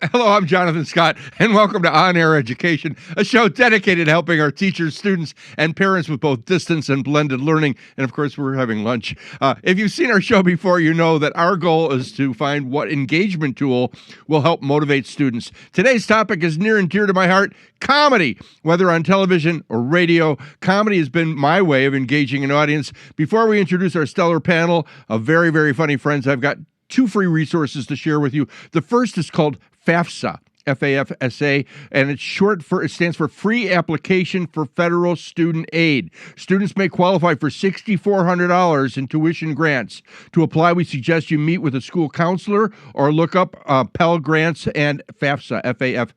Hello, I'm Jonathan Scott, and welcome to On Air Education, a show dedicated to helping our teachers, students, and parents with both distance and blended learning. And of course, we're having lunch. If you've seen our show before, you know that our goal is to find what engagement tool will help motivate students. Today's topic is near and dear to my heart: comedy. Whether on television or radio, comedy has been my way of engaging an audience. Before we introduce our stellar panel of very, very funny friends, I've got two free resources to share with you. The first is called FAFSA, FAFSA, and it stands for Free Application for Federal Student Aid. Students may qualify for $6,400 in tuition grants. To apply, we suggest you meet with a school counselor or look up Pell Grants and FAFSA, FAFSA.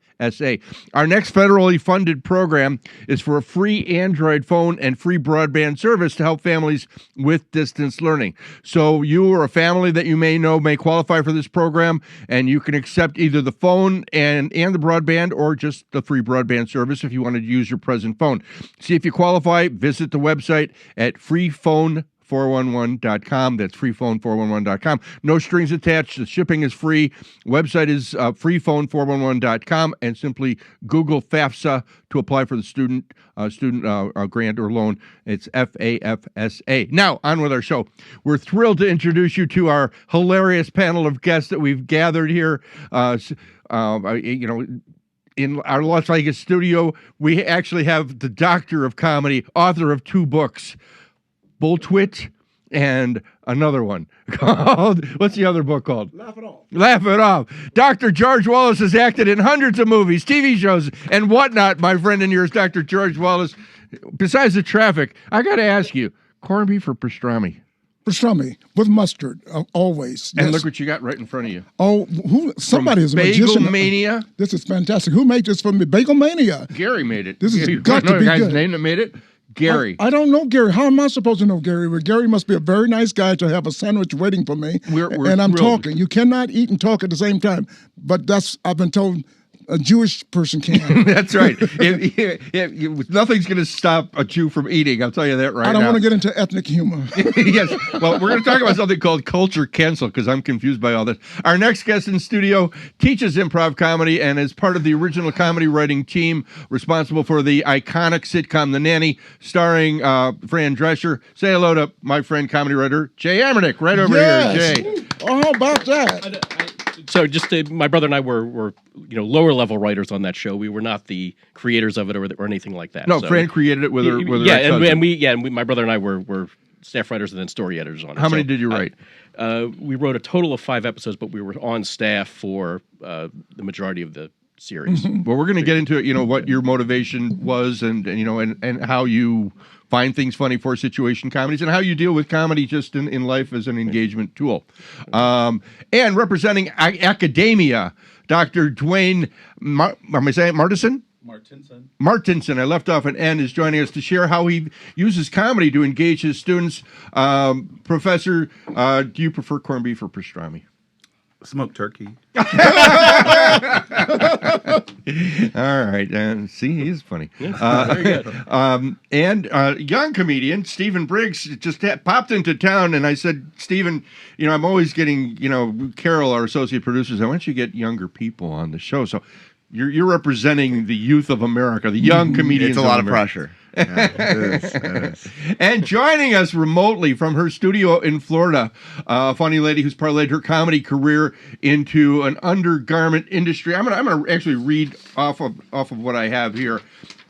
Our next federally funded program is for a free Android phone and free broadband service to help families with distance learning. So you or a family that you may know may qualify for this program, and you can accept either the phone and the broadband or just the free broadband service if you wanted to use your present phone. See if you qualify. Visit the website at freephone411.com. That's freephone411.com. No strings attached. The shipping is free. Website is freephone411.com, and simply Google FAFSA to apply for the student grant or loan. It's FAFSA. Now, on with our show. We're thrilled to introduce you to our hilarious panel of guests that we've gathered here. In our Las Vegas studio, we actually have the doctor of comedy, author of two books, Bulltwit, and another one called, what's the other book called? Laugh It Off. Laugh It Off. Dr. George Wallace has acted in hundreds of movies, TV shows, and whatnot, my friend and yours, Dr. George Wallace. Besides the traffic, I got to ask you, corned beef or pastrami? Pastrami with mustard, always. And Yes. look what you got right in front of you. Oh, somebody is a Bagel magician. Mania. This is fantastic. Who made this for me? Bagel Mania. Gary made it. This is You got know to the be guy's good. name that made it? Gary. I don't know Gary. How am I supposed to know Gary? Well, Gary must be a very nice guy to have a sandwich waiting for me. We're and I'm thrilled. talking. You cannot eat and talk at the same time. But I've been told a Jewish person can. That's right. Nothing's going to stop a Jew from eating. I'll tell you that right now. I don't want to get into ethnic humor. Yes. Well, we're going to talk about something called culture cancel because I'm confused by all this. Our next guest in studio teaches improv comedy and is part of the original comedy writing team responsible for the iconic sitcom The Nanny, starring Fran Drescher. Say hello to my friend, comedy writer Jay Amernick, right over Yes. here, Jay. Oh, how about that? So my brother and I were lower level writers on that show. We were not the creators of it or anything like that. No, So, Fran created it with her. my brother and I were staff writers and then story editors on it. How many did you write? We wrote a total of 5 episodes, but we were on staff for the majority of the series. Well, we're going to get into it, what your motivation was and how you find things funny for situation comedies and how you deal with comedy just in life as an engagement tool. And representing academia, Dr. Dwayne, am I saying Martinson? Martinson, I left off an N, is joining us to share how he uses comedy to engage his students. Professor, do you prefer corned beef or pastrami? Smoked turkey. All right. See, he's funny. Very good. And young comedian Stephen Briggs just popped into town, and I said, Stephen, I'm always getting, Carol, our associate producer, said, why don't you get younger people on the show? So you're representing the youth of America, the young comedians. It's a lot of America. pressure. Yeah, it is. And joining us remotely from her studio in Florida, a funny lady who's parlayed her comedy career into an undergarment industry. I'm gonna actually read off of what I have here.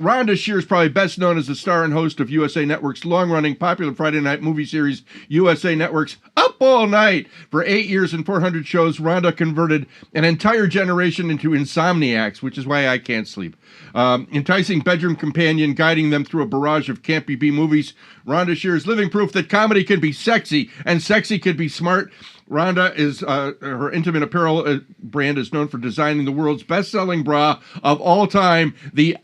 Rhonda Shear is probably best known as the star and host of USA Network's long-running popular Friday night movie series, USA Network's Up All Night. For 8 years and 400 shows, Rhonda converted an entire generation into insomniacs, which is why I can't sleep. Enticing bedroom companion, guiding them through a barrage of campy B movies, Rhonda Shear is living proof that comedy can be sexy, and sexy can be smart. Rhonda is her intimate apparel brand is known for designing the world's best-selling bra of all time, the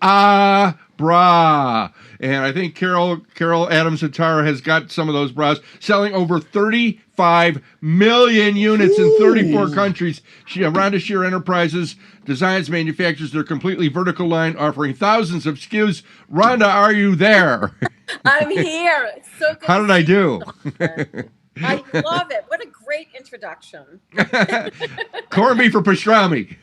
Bra. And I think Carol Adams-Atara has got some of those bras, selling over 35 million units in 34 countries. Rhonda Shear Enterprises designs, manufactures their completely vertical line, offering thousands of SKUs. Rhonda, are you there? I'm here. It's so good. How did I do? I love it. What a great introduction. Corned beef or pastrami?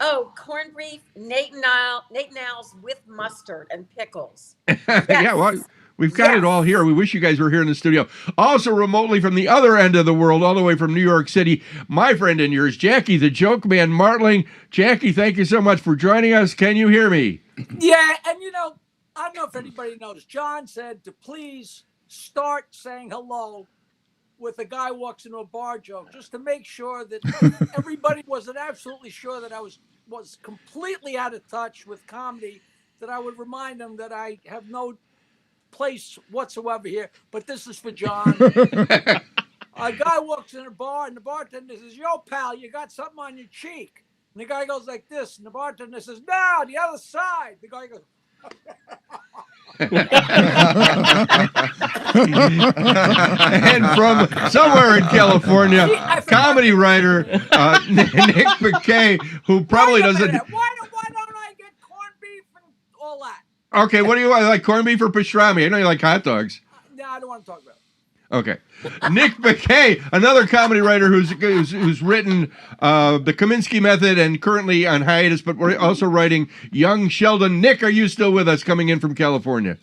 Oh, corned beef, Nate Niles with mustard and pickles. Yeah, well, we've got it all Yes. here. We wish you guys were here in the studio. Also, remotely from the other end of the world, all the way from New York City, my friend and yours, Jackie, the Joke Man Martling. Jackie, thank you so much for joining us. Can you hear me? Yeah, and I don't know if anybody noticed. John said to please start saying hello with a guy walks into a bar joke, just to make sure that everybody wasn't absolutely sure that I was completely out of touch with comedy, that I would remind them that I have no place whatsoever here. But this is for John. A guy walks in a bar and the bartender says, "Yo, pal, you got something on your cheek." And the guy goes like this, and the bartender says, "No, the other side." The guy goes, And from somewhere in California, comedy writer Nick McKay, who probably "Wait a doesn't. minute, why don't I get corned beef and all that?" Okay, what do you want? Like corned beef or pastrami? I know you like hot dogs. No, I don't want to talk about it. Okay. Nick McKay, another comedy writer who's written The Kaminsky Method and currently on hiatus, but we're also writing Young Sheldon. Nick, are you still with us coming in from California?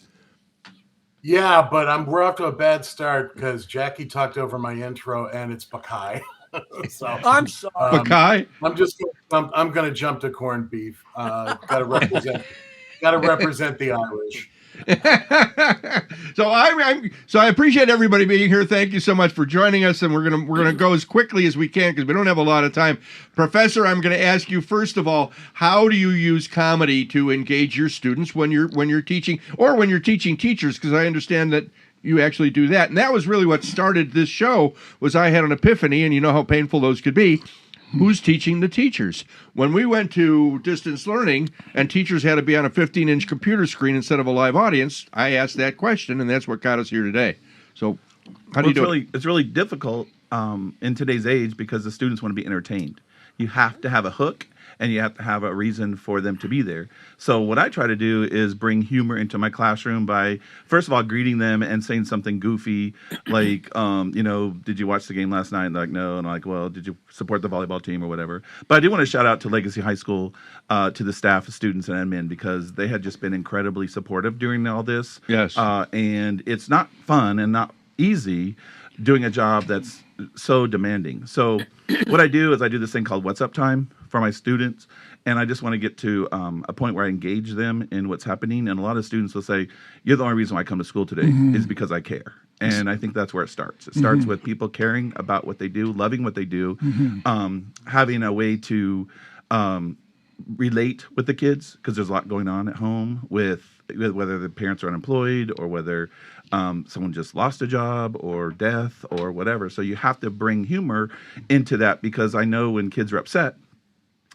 Yeah, but we're off to a bad start because Jackie talked over my intro and it's Bakai. So I'm sorry. Bakai? I'm going to jump to corned beef. Got to represent the Irish. So I appreciate everybody being here. Thank you so much for joining us, and we're gonna go as quickly as we can because we don't have a lot of time. Professor, I'm going to ask you first of all, how do you use comedy to engage your students when you're teaching, or when you're teaching teachers? Because I understand that you actually do that, and that was really what started this show. Was I had an epiphany, and you know how painful those could be. Who's teaching the teachers? When we went to distance learning and teachers had to be on a 15-inch computer screen instead of a live audience, I asked that question, and that's what got us here today. So how do you do it? It's really difficult in today's age because the students want to be entertained. You have to have a hook, and you have to have a reason for them to be there. So what I try to do is bring humor into my classroom by, first of all, greeting them and saying something goofy, like, did you watch the game last night? And they're like, no. And I'm like, well, did you support the volleyball team or whatever? But I do want to shout out to Legacy High School, to the staff, students, and admin, because they had just been incredibly supportive during all this. Yes. And it's not fun and not easy doing a job that's so demanding. So what I do is I do this thing called What's Up Time for my students, and I just want to get to a point where I engage them in what's happening. And a lot of students will say, "You're the only reason why I come to school today is because I care." And I think that's where it starts. It starts with people caring about what they do, loving what they do, having a way to relate with the kids, because there's a lot going on at home with whether the parents are unemployed or whether someone just lost a job or death or whatever. So you have to bring humor into that, because I know when kids are upset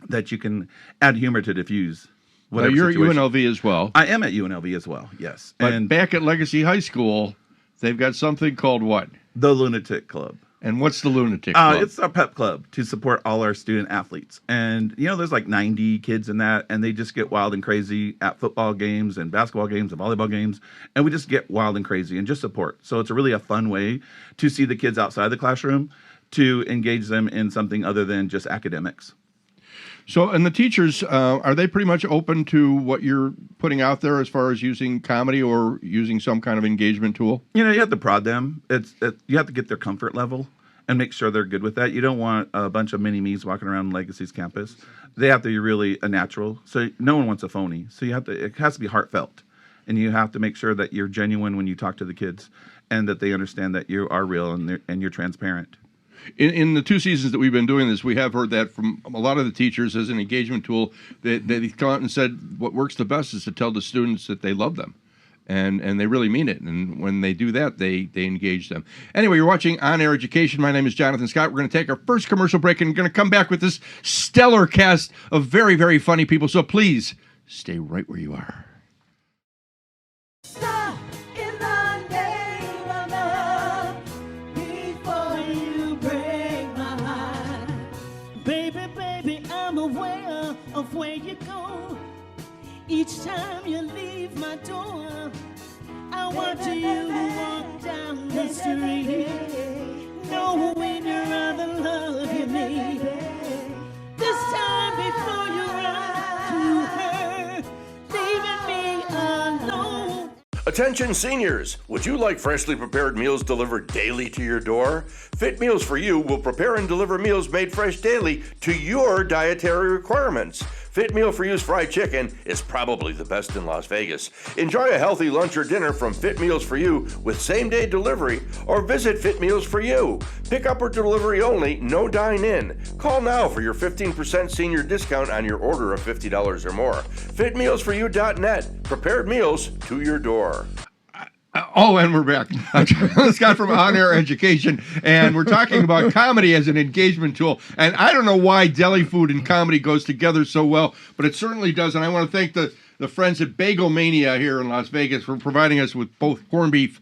that you can add humor to diffuse whatever You're at situation. UNLV as well. I am at UNLV as well, yes. But And back at Legacy High School, they've got something called what? the Lunatic Club. And what's the Lunatic Club? It's our pep club to support all our student athletes. And, there's like 90 kids in that, and they just get wild and crazy at football games and basketball games and volleyball games. And we just get wild and crazy and just support. So it's really a fun way to see the kids outside the classroom, to engage them in something other than just academics. So, and the teachers, are they pretty much open to what you're putting out there as far as using comedy or using some kind of engagement tool? You have to prod them. You have to get their comfort level and make sure they're good with that. You don't want a bunch of mini-me's walking around Legacy's campus. They have to be really a natural. So no one wants a phony. So it has to be heartfelt. And you have to make sure that you're genuine when you talk to the kids, and that they understand that you are real and you're transparent. In the 2 seasons that we've been doing this, we have heard that from a lot of the teachers as an engagement tool. They've come out and said what works the best is to tell the students that they love them. And they really mean it. And when they do that, they engage them. Anyway, you're watching On Air Education. My name is Jonathan Scott. We're going to take our first commercial break and going to come back with this stellar cast of very, very funny people. So please stay right where you are. Of where you go, each time you leave my door, I watch you walk down the street, knowing your other love you need. This time before you Attention seniors, would you like freshly prepared meals delivered daily to your door? Fit Meals for You will prepare and deliver meals made fresh daily to your dietary requirements. Fit Meal for You's fried chicken is probably the best in Las Vegas. Enjoy a healthy lunch or dinner from Fit Meals for You with same-day delivery, or visit Fit Meals for You. Pick up or delivery only, no dine-in. Call now for your 15% senior discount on your order of $50 or more. FitMealsForYou.net. Prepared meals to your door. Oh, and we're back. I'm Scott from On Air Education, and we're talking about comedy as an engagement tool. And I don't know why deli food and comedy goes together so well, but it certainly does. And I want to thank the friends at Bagel Mania here in Las Vegas for providing us with both corned beef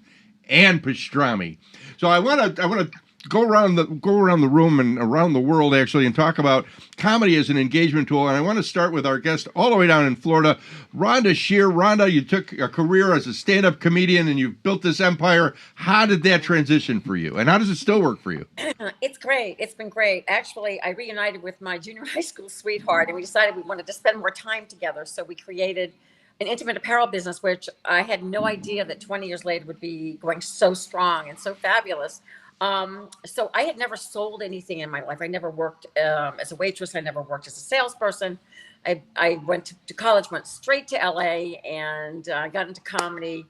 and pastrami. So I want to go around the room and around the world actually and talk about comedy as an engagement tool. And I want to start with our guest all the way down in Florida, Rhonda Shear. Rhonda, you took a career as a stand-up comedian and you've built this empire. How did that transition for you? And how does it still work for you? It's great. It's been great. Actually, I reunited with my junior high school sweetheart, and we decided we wanted to spend more time together. So we created an intimate apparel business, which I had no idea that 20 years later would be going so strong and so fabulous. So I had never sold anything in my life. I never worked as a waitress. I never worked as a salesperson. I went to college, went straight to LA, and got into comedy.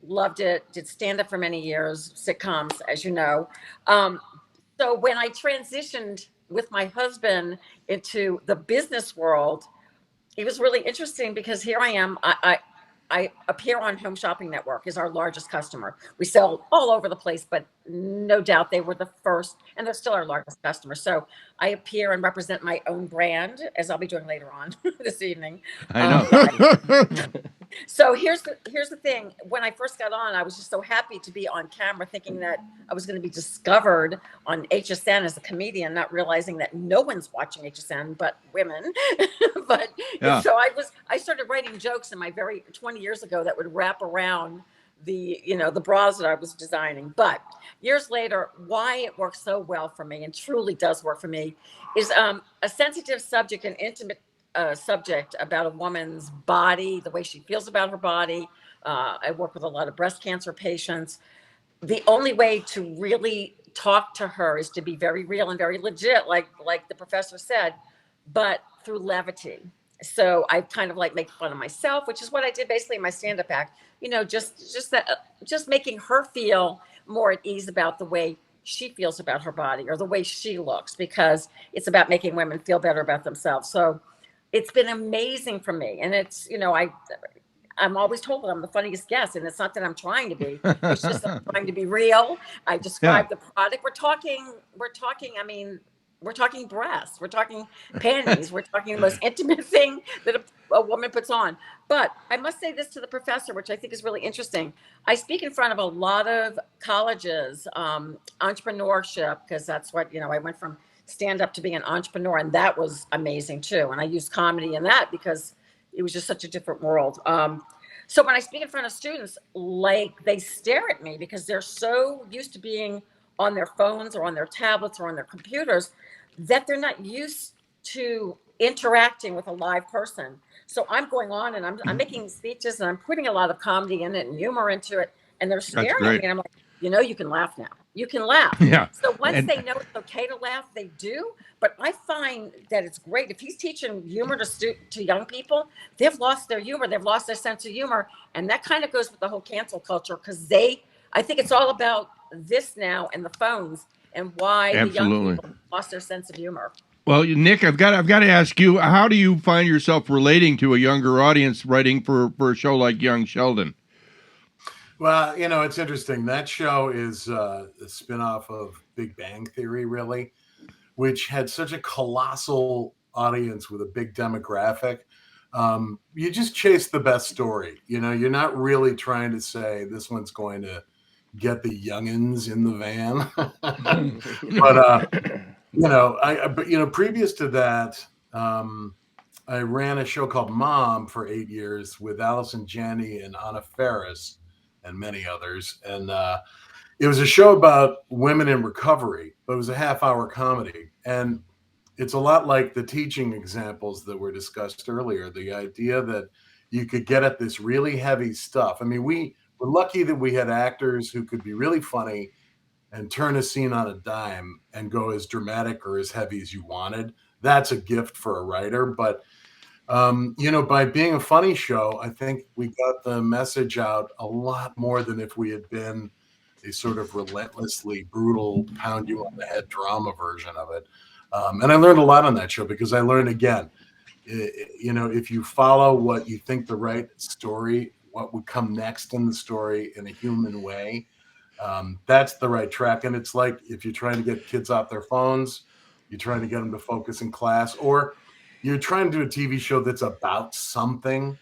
Loved it. Did stand up for many years, sitcoms, as you know. So when I transitioned with my husband into the business world, it was really interesting because here I am. I appear on Home Shopping Network is our largest customer. We sell all over the place, but no doubt they were the first, and they're still our largest customer. So I appear and represent my own brand, as I'll be doing later on this evening. I know. So here's the thing. When I first got on, I was just so happy to be on camera, thinking that I was going to be discovered on HSN as a comedian, not realizing that no one's watching HSN but women. But Yeah. so I started writing jokes in my 20 years ago that would wrap around the bras that I was designing. But years later, why it works so well for me, and truly does work for me, is a sensitive subject, an intimate subject about a woman's body, the way she feels about her body. I work with a lot of breast cancer patients. The only way to really talk to her is to be very real and very legit, like the professor said, but through levity. So I kind of like make fun of myself, which is what I did basically in my stand-up act. Just making her feel more at ease about the way she feels about her body or the way she looks, because it's about making women feel better about themselves. So it's been amazing for me. And it's, I'm always told that I'm the funniest guest, and it's not that I'm trying to be. It's just that I'm trying to be real. I describe the product. We're talking breasts. We're talking panties. We're talking the most intimate thing that a woman puts on. But I must say this to the professor, which I think is really interesting. I speak in front of a lot of colleges, entrepreneurship, because that's what, I went from stand up to being an entrepreneur, and that was amazing too. And I used comedy in that because it was just such a different world. So when I speak in front of students, they stare at me because they're so used to being on their phones or on their tablets or on their computers that they're not used to interacting with a live person. So I'm going on and I'm making speeches and I'm putting a lot of comedy in it and humor into it, and they're staring at me, and I'm like, you can laugh now. You can laugh. Yeah. So once they know it's okay to laugh, they do. But I find that it's great if he's teaching humor to young people. They've lost their humor. They've lost their sense of humor, and that kind of goes with the whole cancel culture, because I think it's all about this now and the phones and why the young people lost their sense of humor. Well, Nick, I've got to ask you, how do you find yourself relating to a younger audience writing for a show like Young Sheldon? Well, it's interesting. That show is a spinoff of Big Bang Theory, really, which had such a colossal audience with a big demographic. You just chase the best story. You're not really trying to say this one's going to get the youngins in the van. But previous to that, I ran a show called Mom for 8 years with Allison Janney and Anna Faris and many others. And it was a show about women in recovery, but it was a half-hour comedy. And it's a lot like the teaching examples that were discussed earlier, the idea that you could get at this really heavy stuff. I mean, we we're lucky that we had actors who could be really funny and turn a scene on a dime and go as dramatic or as heavy as you wanted. That's a gift for a writer. But, by being a funny show, I think we got the message out a lot more than if we had been a sort of relentlessly brutal, pound you on the head drama version of it. And I learned a lot on that show because I learned, again, if you follow what you think the right story, what would come next in the story in a human way, that's the right track. And it's like if you're trying to get kids off their phones, you're trying to get them to focus in class, or you're trying to do a TV show that's about something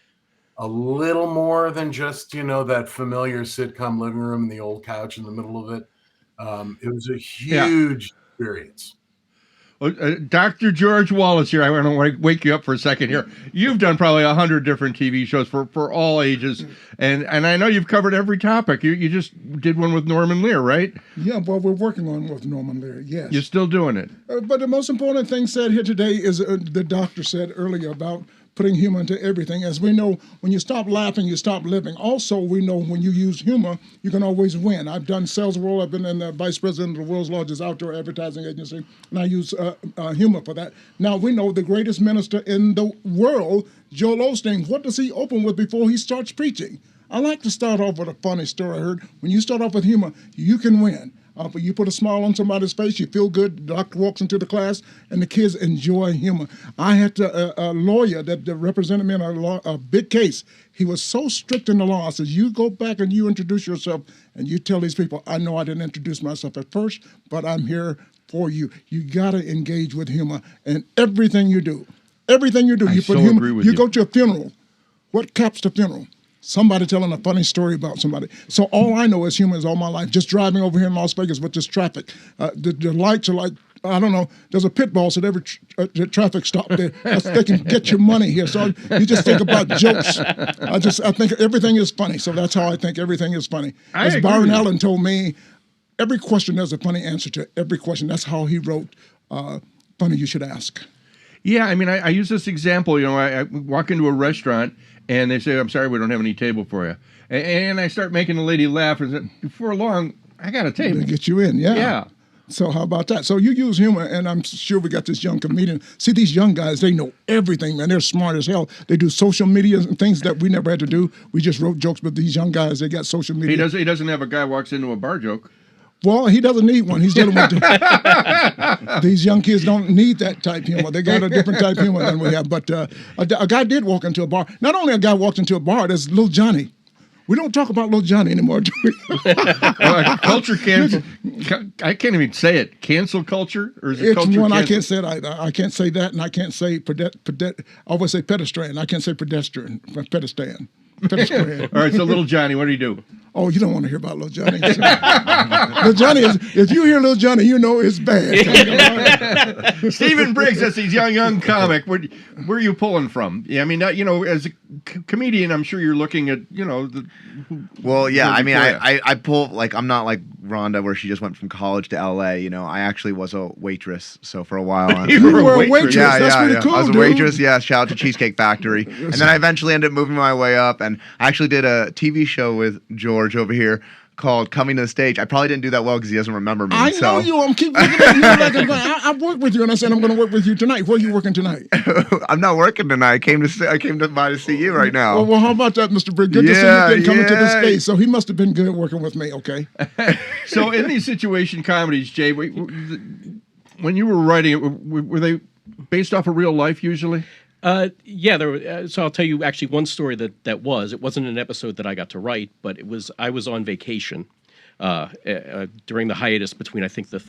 a little more than just, that familiar sitcom living room and the old couch in the middle of it. It was a huge experience. Well, Dr. George Wallace here. I want to wake you up for a second here. You've done probably 100 different TV shows for all ages, and I know you've covered every topic. You just did one with Norman Lear, right? Yeah, well, we're working on with Norman Lear, yes. You're still doing it. But the most important thing said here today is the doctor said earlier about putting humor into everything. As we know, when you stop laughing, you stop living. Also, we know when you use humor, you can always win. I've done sales world. I've been in the vice president of the world's largest outdoor advertising agency, and I use humor for that. Now, we know the greatest minister in the world, Joel Osteen, what does he open with before he starts preaching? I like to start off with a funny story I heard. When you start off with humor, you can win. But you put a smile on somebody's face, you feel good, the doctor walks into the class, and the kids enjoy humor. I had a lawyer that represented me in a big case. He was so strict in the law. I said, you go back and you introduce yourself, and you tell these people, I know I didn't introduce myself at first, but I'm here for you. You got to engage with humor in everything you do. Everything you do, you put humor. You go to a funeral. What caps the funeral? Somebody telling a funny story about somebody. So all I know is humor is all my life. Just driving over here in Las Vegas with this traffic. The lights are like, I don't know, there's a pit boss at every traffic stop there. They can get your money here. So you just think about jokes. I think everything is funny. So that's how I think everything is funny. As Byron Allen told me, every question there's a funny answer to every question. That's how he wrote Funny You Should Ask. Yeah, I mean, I use this example. I walk into a restaurant, and they say, I'm sorry, we don't have any table for you. And I start making the lady laugh. And before long, I got a table. To get you in, yeah. Yeah. So how about that? So you use humor, and I'm sure we got this young comedian. See, these young guys, they know everything, man. They're smart as hell. They do social media and things that we never had to do. We just wrote jokes, but these young guys, they got social media. He doesn't have a guy walks into a bar joke. Well, he doesn't need one. He's dealing with these young kids don't need that type humor. They got a different type humor than we have. But a guy did walk into a bar. Not only a guy walked into a bar, there's Little Johnny. We don't talk about Little Johnny anymore, do we? Culture cancel. I can't even say it. Cancel culture, or is it culture? It's one cancel? I can't say it either. I can't say that, and I can't say I always say pedestrian. I can't say pedestrian. Pedestrian. All right, so Little Johnny, what do you do? Oh, you don't want to hear about Little Johnny. Little Johnny if you hear Little Johnny, you know it's bad. Stephen Briggs, that's his young comic. Where are you pulling from? Yeah, I mean, as a comedian, I'm sure you're looking at, Well, yeah, I mean, I pull, like, I'm not like Rhonda where she just went from college to LA. I actually was a waitress. So for a while. You were a waitress? Yeah, that's pretty cool, I was a dude. waitress, yeah. Shout out to Cheesecake Factory. And then I eventually ended up moving my way up. And I actually did a TV show with George over here called Coming to the Stage. I probably didn't do that well because he doesn't remember me. I know you. I'm keep looking at you like I've worked with you, and I said I'm going to work with you tonight. Where are you working tonight? I'm not working tonight. I came by to see you right now. Well, how about that, Mr. Briggs? Good to see you coming to the stage. So he must have been good working with me. Okay. So in these situation comedies, Jay, when you were writing it, were they based off of real life usually? Yeah, so I'll tell you actually one story that wasn't an episode that I got to write, but I was on vacation during the hiatus between I think the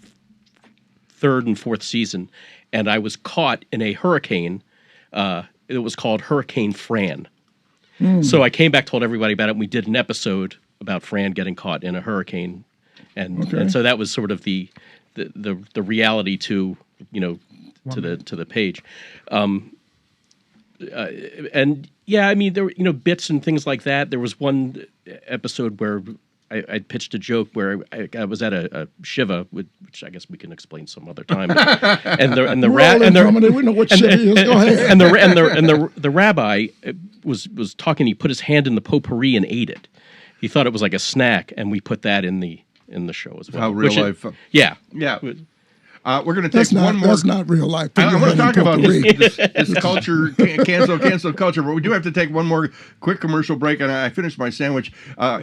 third and fourth season, and I was caught in a hurricane. It was called Hurricane Fran. So I came back, told everybody about it, and we did an episode about Fran getting caught in a hurricane, and so that was sort of the reality to the page. And yeah, I mean, there were, bits and things like that. There was one episode where I pitched a joke where I was at a shiva, which I guess we can explain some other time. And the rabbi was talking. He put his hand in the potpourri and ate it. he thought it was like a snack, and we put that in the show as well. How real life. Yeah. We're going to take one more. That's not real life. I want to talk about this culture, cancel culture, but we do have to take one more quick commercial break, and I finished my sandwich.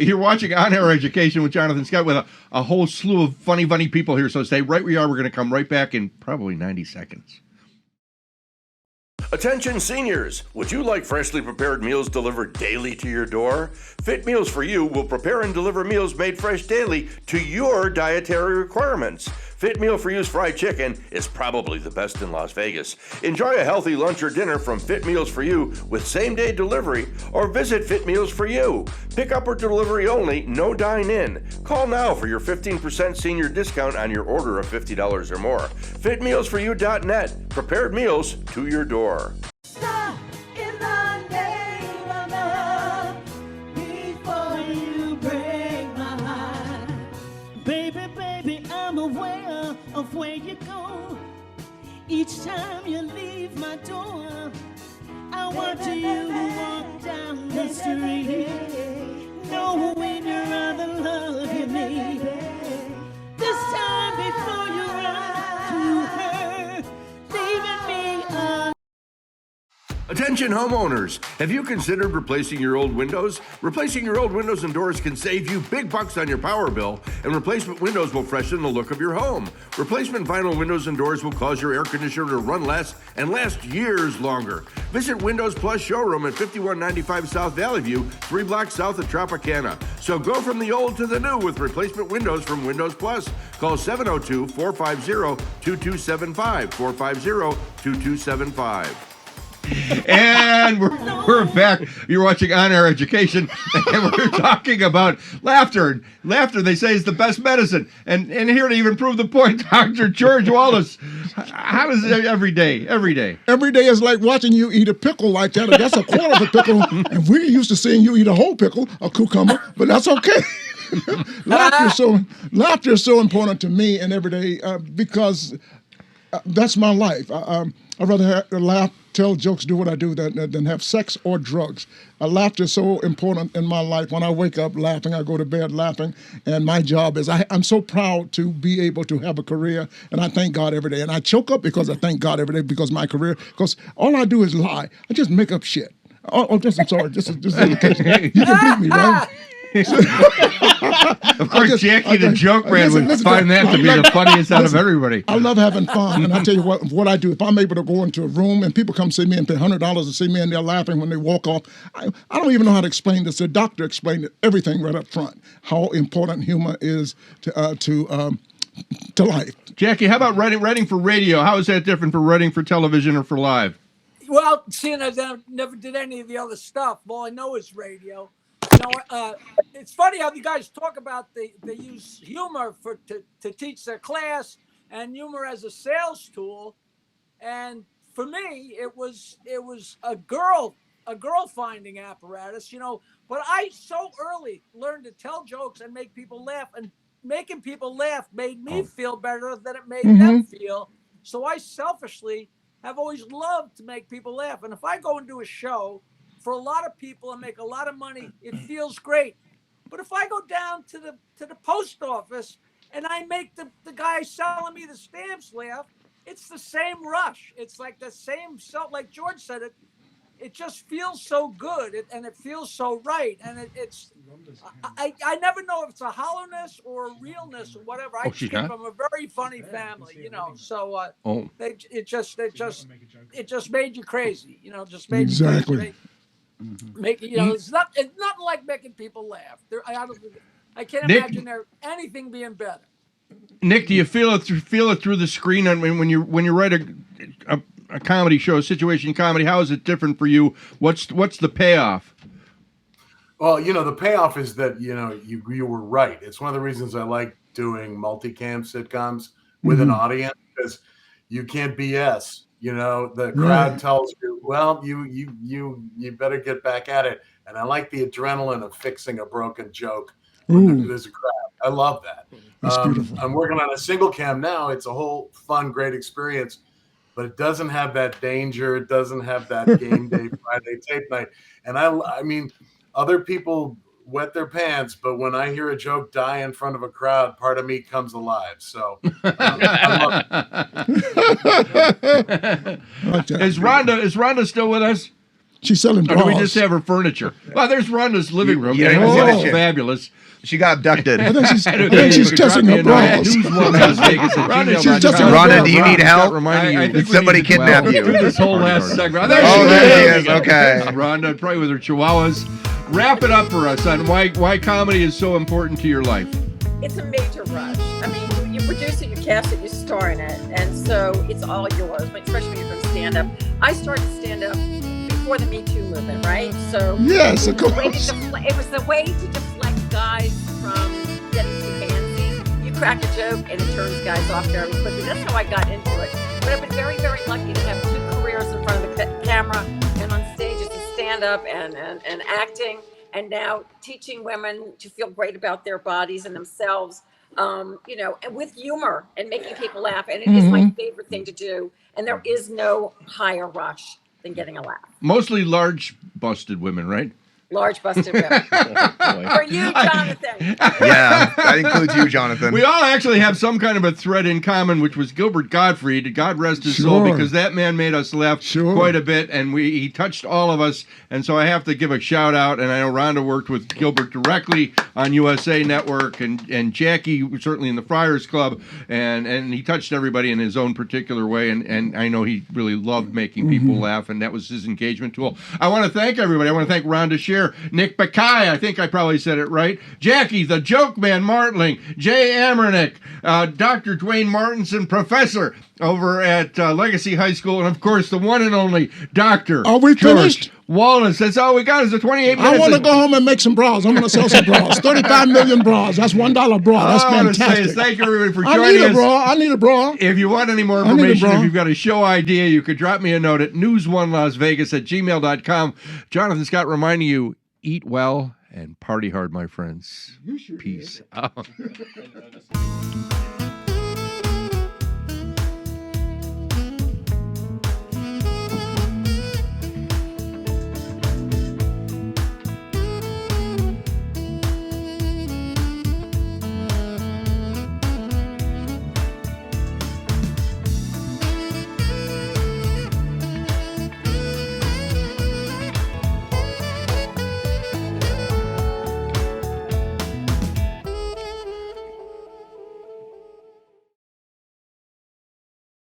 You're watching On Air Education with Jonathan Scott with a whole slew of funny people here, so stay right where you are. We're going to come right back in probably 90 seconds. Attention seniors, would you like freshly prepared meals delivered daily to your door? Fit Meals for You will prepare and deliver meals made fresh daily to your dietary requirements. Fit Meal for You's fried chicken is probably the best in Las Vegas. Enjoy a healthy lunch or dinner from Fit Meals for You with same-day delivery, or visit Fit Meals for You. Pick up or delivery only, no dine-in. Call now for your 15% senior discount on your order of $50 or more. FitMealsForYou.net. Prepared meals to your door. Stop in the name of love before you break my heart. Baby, I'm aware of where you go. Each time you leave my door, I want you to walk down the street, knowing your other love you need. This time before you run to her, leaving me alone. Attention homeowners, have you considered replacing your old windows? Replacing your old windows and doors can save you big bucks on your power bill, and replacement windows will freshen the look of your home. Replacement vinyl windows and doors will cause your air conditioner to run less and last years longer. Visit Windows Plus showroom at 5195 South Valley View, 3 blocks south of Tropicana. So go from the old to the new with replacement windows from Windows Plus. Call 702-450-2275, 450-2275. And we're back. You're watching On Air Education, and we're talking about laughter. Laughter, they say, is the best medicine. And here to even prove the point, Dr. George Wallace. How is it every day? Every day. Every day is like watching you eat a pickle like that. That's a quarter of a pickle. And we're used to seeing you eat a whole pickle, a cucumber, but that's okay. Laughter is so important to me and every day because that's my life. I'd rather laugh, tell jokes, do what I do than have sex or drugs. Laughter is so important in my life. When I wake up laughing, I go to bed laughing, and my job is I'm so proud to be able to have a career, and I thank God every day. And I choke up because I thank God every day because my career, because all I do is lie. I just make up shit. I'm sorry. This is indication. You can beat me, right? Of course, Jackie the joke man would find that to be the funniest out of everybody. I love having fun, and I tell you what I do. If I'm able to go into a room and people come see me and pay $100 to see me and they're laughing when they walk off, I don't even know how to explain this. The doctor explained everything right up front, how important humor is to life. Jackie, how about writing for radio? How is that different for writing for television or for live? Well, seeing as I never did any of the other stuff, all I know is radio. It's funny how you guys talk about they use humor to teach their class and humor as a sales tool. And for me, it was a girl finding apparatus, but I so early learned to tell jokes and make people laugh, and making people laugh made me feel better than it made them feel. So I selfishly have always loved to make people laugh. And if I go and do a show for a lot of people and make a lot of money, it feels great. But if I go down to the post office and I make the guy selling me the stamps laugh, it's the same rush. It's like the same self, like George said, it just feels so good and it feels so right. And I never know if it's a hollowness or a realness or whatever. I just came from a very funny family, so it just made you crazy, just made you crazy. It's nothing like making people laugh. I can't imagine there anything being better. Nick, do you feel it through the screen? I mean, when you write a comedy show, a situation comedy, how is it different for you? What's the payoff? Well, the payoff is that you were right. It's one of the reasons I like doing multicam sitcoms with an audience, because you can't BS. The crowd tells you, well, you better get back at it. And I like the adrenaline of fixing a broken joke when there's a crowd. I love that. I'm working on a single cam now. It's a whole fun, great experience, but it doesn't have that danger. It doesn't have that game day Friday tape night. And I mean, other people wet their pants, but when I hear a joke die in front of a crowd, part of me comes alive. So I Like that. Is Rhonda still with us? She's selling Or bras. do we just have her furniture? Well, there's Rhonda's living room. Yeah, and yeah, it's yeah. fabulous. She got abducted. I think she's You could drop testing me her a note at bras. newsone.vegas@gmail.com. she's testing her Rhonda, bras. do you need help? Reminding you, Did somebody kidnap you? Through this whole last segment. Oh, There there she she is. Okay. Rhonda, probably with her chihuahuas. Wrap it up for us on why comedy is so important to your life. It's a major rush. I mean, you produce it, you cast it, you star in it, and so it's all yours. Especially when you're going to stand up. I started stand up before the Me Too movement, right? So Yes, of it was course. it was the way to deflect guys from getting too handsy. You crack a joke and it turns guys off very quickly. That's how I got into it. But I've been very, very lucky to have 2 careers in front of the camera and on stage as a stand-up and acting, and now teaching women to feel great about their bodies and themselves, you know, and with humor and making people laugh. And it is my favorite thing to do. And there is no higher rush than getting a laugh. Mostly large busted women, right? Large busted women. For you, Jonathan. Yeah, that includes you, Jonathan. We all actually have some kind of a thread in common, which was Gilbert Gottfried. God rest his soul, Sure. because that man made us laugh Sure. quite a bit, and he touched all of us. And so I have to give a shout out. And I know Rhonda worked with Gilbert directly on USA Network, and Jackie certainly in the Friars Club, and he touched everybody in his own particular way. And I know he really loved making people laugh, and that was his engagement tool. I want to thank everybody. I want to thank Rhonda Shear, Nick Bakay, I think I probably said it right, Jackie, the Joke Man Martling, Jay Amernick, Dr. Dwayne Martinson, professor over at Legacy High School, and of course the one and only Dr. Are we George finished? Wallace. That's all we got is the 28 minutes. I want to go home and make some bras. I'm going to sell some bras. 35 million bras. That's $1 bra. That's All I want to say is fantastic. thank you everybody for I joining need a us. bra. I need a bra. If you want any more I need a information, bra. if you've got a show idea, you could drop me a note at news1lasvegas@gmail.com. Jonathan Scott reminding you, eat well and party hard, my friends. Peace out.